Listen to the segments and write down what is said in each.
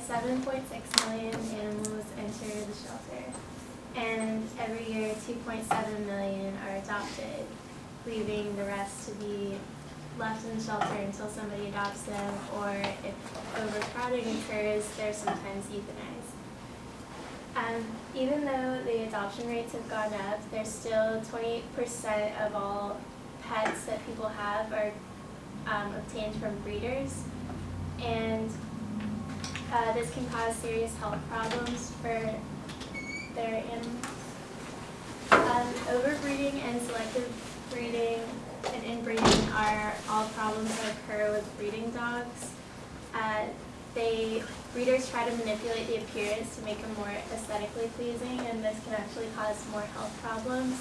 7.6 million animals enter the shelter, and every year 2.7 million are adopted, leaving the rest to be left in the shelter until somebody adopts them, or if overcrowding occurs, they're sometimes euthanized. Even though the adoption rates have gone up, there's still 28% of all pets that people have are obtained from breeders, and this can cause serious health problems for their animals. Overbreeding and selective breeding and inbreeding are all problems that occur with breeding dogs. Breeders try to manipulate the appearance to make them more aesthetically pleasing, and this can actually cause more health problems.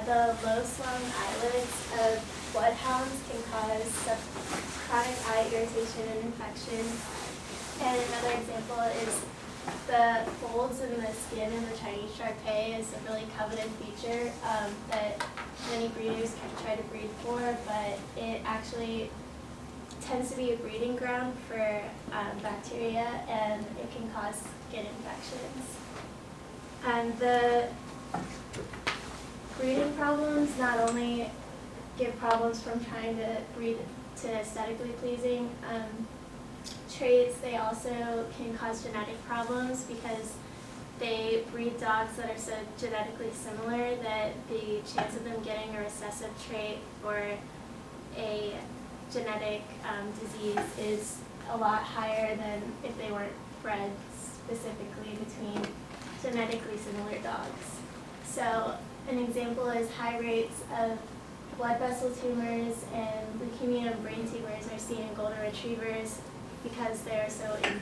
The low-slung eyelids of bloodhounds can cause chronic eye irritation and infection. And another example is the folds in the skin in the Chinese Shar-Pei is a really coveted feature that many breeders try to breed for, but it actually tends to be a breeding ground for bacteria, and it can cause skin infections. And the breeding problems not only give problems from trying to breed to aesthetically pleasing traits, they also can cause genetic problems because they breed dogs that are so genetically similar that the chance of them getting a recessive trait or a genetic disease is a lot higher than if they weren't bred specifically between genetically similar dogs. So an example is high rates of blood vessel tumors and leukemia and brain tumors are seen in golden retrievers because they are so inbred.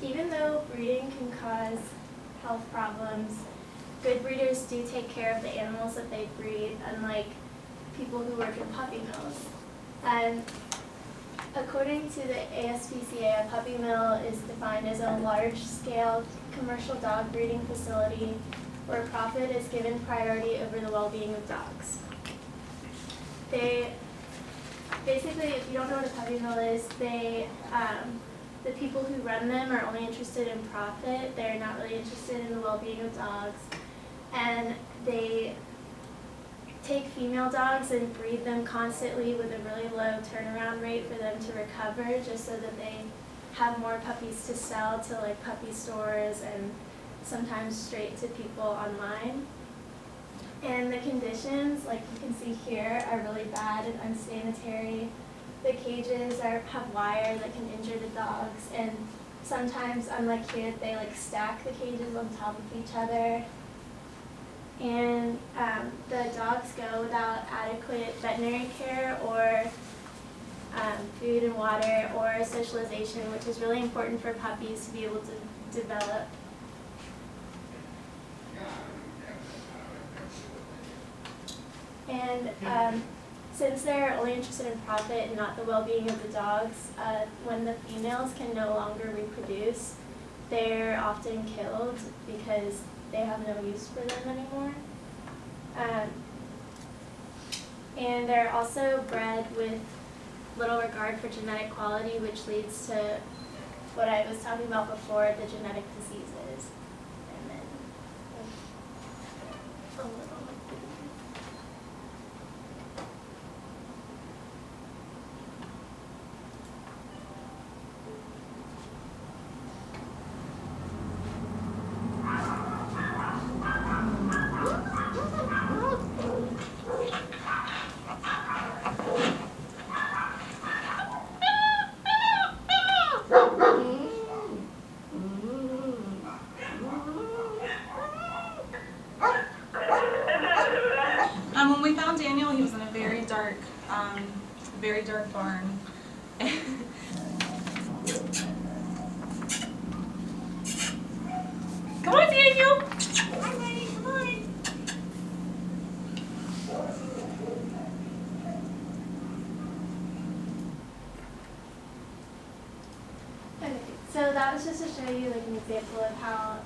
Even though breeding can cause health problems, good breeders do take care of the animals that they breed, unlike people who work in puppy mills. According to the ASPCA, a puppy mill is defined as a large-scale commercial dog breeding facility where profit is given priority over the well-being of dogs. Basically, if you don't know what a puppy mill is, the people who run them are only interested in profit. They're not really interested in the well-being of dogs. And they take female dogs and breed them constantly with a really low turnaround rate for them to recover, just so that they have more puppies to sell to like puppy stores and sometimes straight to people online. And the conditions, like you can see here, are really bad and unsanitary. The cages have wire that can injure the dogs, and sometimes, unlike here, they like stack the cages on top of each other. And the dogs go without adequate veterinary care or food and water or socialization, which is really important for puppies to be able to develop. And since they're only interested in profit and not the well-being of the dogs, when the females can no longer reproduce, they're often killed because they have no use for them anymore. And they're also bred with little regard for genetic quality, which leads to what I was talking about before, the genetic diseases. And then a little. When we found Daniel, he was in a very dark barn. Come on, Daniel! Hi, buddy, come on. Okay, so that was just to show you like an example of how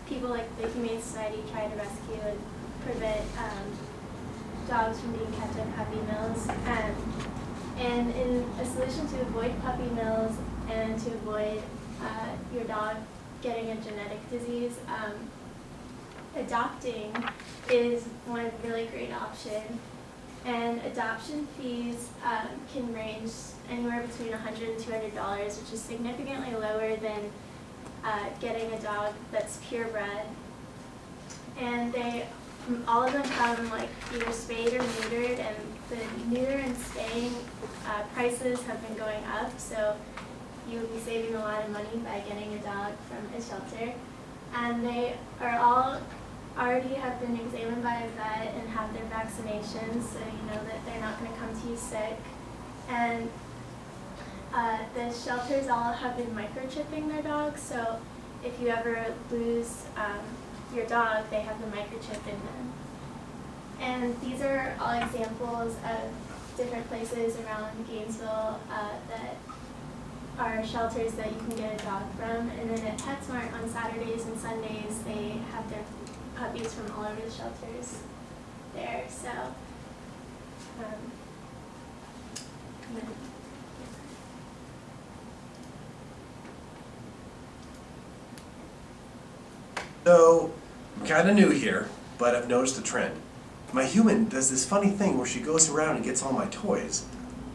people like the Humane Society try to rescue and prevent dogs from being kept in puppy mills. And in a solution to avoid puppy mills and to avoid your dog getting a genetic disease, adopting is one really great option. And adoption fees can range anywhere between $100 and $200, which is significantly lower than getting a dog that's purebred. And all of them come like either spayed or neutered, and the neuter and spaying prices have been going up, so you would be saving a lot of money by getting a dog from a shelter. And they are all already have been examined by a vet and have their vaccinations, so you know that they're not going to come to you sick. And the shelters all have been microchipping their dogs, so if you ever lose your dog, they have the microchip in them. And these are all examples of different places around Gainesville that are shelters that you can get a dog from. And then at PetSmart on Saturdays and Sundays, they have their puppies from all over the shelters there. So, So, I'm kind of new here, but I've noticed a trend. My human does this funny thing where she goes around and gets all my toys,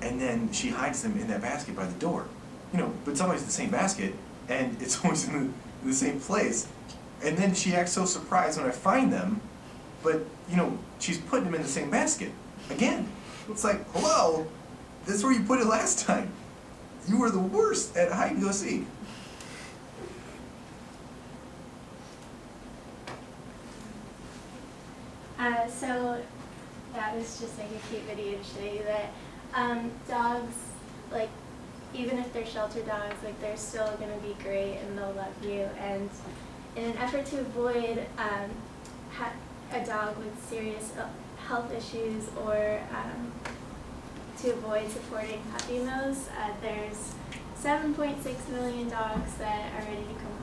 and then she hides them in that basket by the door. You know, but it's always the same basket, and it's always in the same place. And then she acts so surprised when I find them, but, you know, she's putting them in the same basket. Again. It's like, hello, that's where you put it last time. You were the worst at hide and go seek. So that was just like a cute video to show you that dogs, like, even if they're shelter dogs, like, they're still going to be great and they'll love you. And in an effort to avoid a dog with serious health issues or to avoid supporting puppy mills, there's 7.6 million dogs that are ready to come